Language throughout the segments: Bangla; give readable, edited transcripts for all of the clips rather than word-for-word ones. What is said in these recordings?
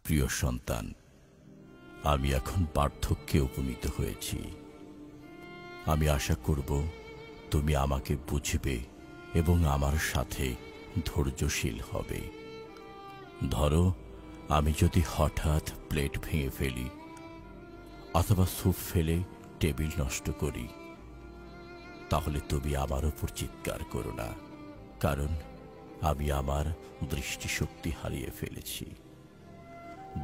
প্রিয় সন্তান, আমি এখন পার্থক্যে উপনীত হয়েছি। আমি আশা করব তুমি আমাকে বুঝবে এবং আমার সাথে ধৈর্যশীল হবে। ধরো, আমি যদি হঠাৎ প্লেট ভেঙে ফেলি অথবা স্যুপ ফেলে টেবিল নষ্ট করি, তাহলে তুমি আমার উপর চিৎকার করো না, কারণ আমি আমার দৃষ্টিশক্তি হারিয়ে ফেলেছি।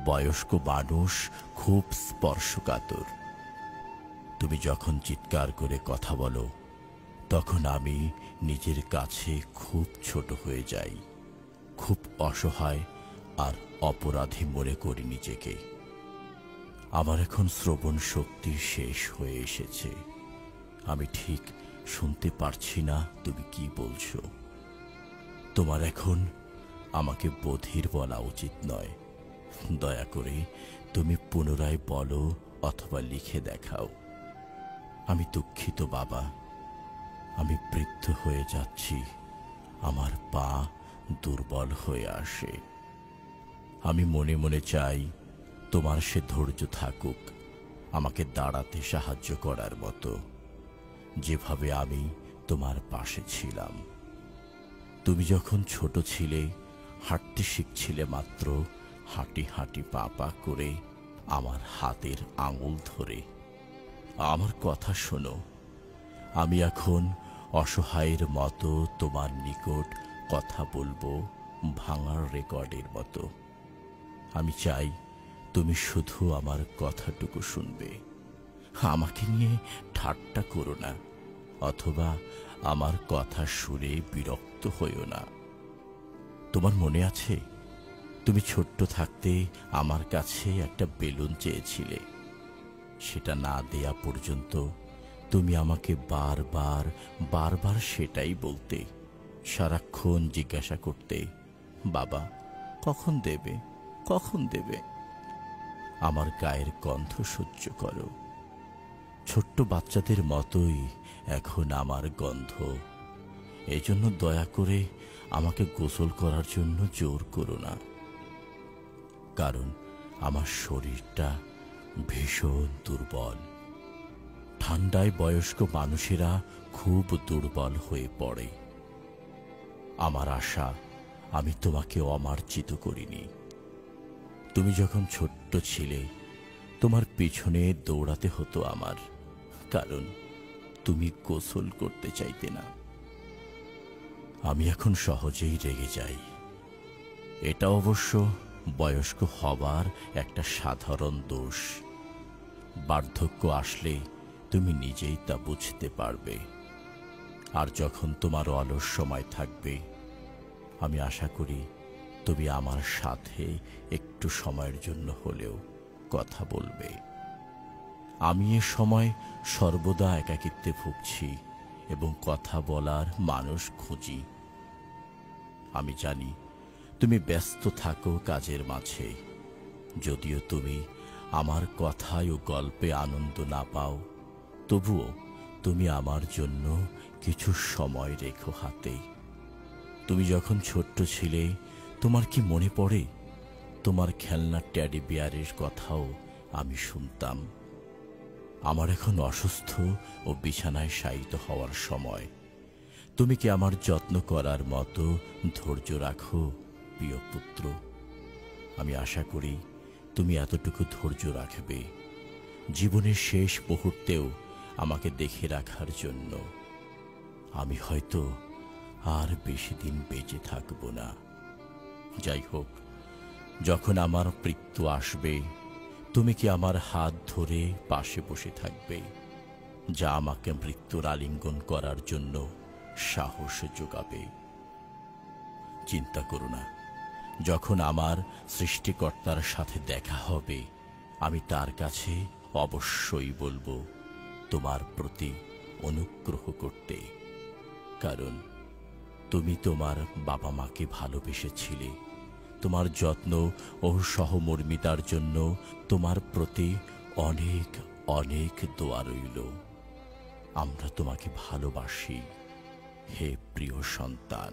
বয়স্ক মানুষ খুব স্পর্শকাতর। তুমি যখন চিৎকার করে কথা বলো, তখন আমি নিজের কাছে খুব ছোট হয়ে যাই, খুব অসহায় আর অপরাধী মনে করি নিজেকে। আমার এখন শ্রবণ শক্তি শেষ হয়ে এসেছে। আমি ঠিক শুনতে পারছি না তুমি কি বলছো। তোমার এখন আমাকে বধির বলা উচিত নয়। দয়া করে তুমি পুনরায় বলো অথবা লিখে দেখাও। আমি দুঃখিত বাবা, আমি বৃদ্ধ হয়ে যাচ্ছি, আমার পা দুর্বল হয়ে আসে। আমি মনে মনে চাই তোমার সে ধৈর্য থাকুক, আমাকে দাঁড়াতে সাহায্য করার মতো, যেভাবে আমি তোমার পাশে ছিলাম। তুমি যখন ছোট ছিলে, হাঁটতে শিখছিলে মাত্র, হাঁটি হাঁটি পা পা করে আমার হাতের আঙুল ধরে। আমার কথা শোনো, আমি এখন অসহায়ের মতো তোমার নিকট কথা বলবো, ভাঙার রেকর্ডের মতো। আমি চাই তুমি শুধু আমার কথাটুকু শুনবে। আমাকে নিয়ে ঠাট্টা করো না, অথবা আমার কথা শুনে বিরক্ত হইও না। তোমার মনে আছে, তুমি ছোট্ট থাকতে আমার কাছে একটা বেলুন চেয়েছিলে। সেটা না দেয়া পর্যন্ত তুমি আমাকে বারবার বারবার সেটাই বলতে। সারাক্ষণ জিজ্ঞাসা করতে, বাবা কখন দেবে, কখন দেবে। আমার গায়ের গন্ধ সহ্য করো। ছোট্ট বাচ্চাদের মতোই এখন আমার গন্ধ। এজন্য দয়া করে আমাকে গোসল করার জন্য জোর করো না, কারণ আমার শরীরটা ভীষণ দুর্বল। ঠান্ডায় বয়স্ক মানুষেরা খুব দুর্বল হয়ে পড়ে। আমার আশা আমি তোমাকে অমার্জিত করিনি। তুমি যখন ছোট্ট ছিলে, তোমার পিছনে দৌড়াতে হতো আমার, কারণ তুমি গোসল করতে চাইতে না। আমি এখন সহজেই রেগে যাই। এটা অবশ্য বয়স্ক হবার একটা সাধারণ দোষ। বার্ধক্য আসলে তুমি নিজেই তা বুঝতে পারবে। আর যখন তোমার অলস সময় থাকবে, আমি আশা করি তুমি আমার সাথে একটু সময়ের জন্য হলেও কথা বলবে। আমি এ সময় সর্বদা একাকিত্বে ভুগছি এবং কথা বলার মানুষ খুঁজি। আমি জানি তুমি ব্যস্ত থাকো কাজের মাঝে। যদিও তুমি আমার কথায় ও গল্পে আনন্দ না পাও, তবুও তুমি আমার জন্য কিছু সময় রেখো হাতে। তুমি যখন ছোট্ট ছিলে, তোমার কি মনে পড়ে, তোমার খেলনা ট্যাডি বিয়ারের কথাও আমি শুনতাম। আমার এখন অসুস্থ ও বিছানায় শায়িত হওয়ার সময়। তুমি কি আমার যত্ন করার মতো ধৈর্য রাখো, প্রিয় পুত্র? আমি আশা করি তুমি এতটুকু ধৈর্য রাখবে জীবনের শেষ মুহূর্তেও আমাকে দেখে রাখার জন্য। আমি হয়তো আর বেশি দিন বেঁচে থাকব না। যাই হোক, যখন আমার মৃত্যু আসবে, তুমি কি আমার হাত ধরে পাশে বসে থাকবে, যা আমাকে মৃত্যুর আলিঙ্গন করার জন্য সাহস যোগাবে? চিন্তা করো না, যখন আমার সৃষ্টিকর্তার সাথে দেখা হবে, আমি তার কাছে অবশ্যই বলবো তোমার প্রতি অনুগ্রহ করতে, কারণ তুমি তোমার বাবা মাকে ভালোবেসেছিলে। তোমার যত্ন ও সহমর্মিতার জন্য তোমার প্রতি অনেক অনেক দোয়া রইল। আমরা তোমাকে ভালোবাসি, হে প্রিয় সন্তান।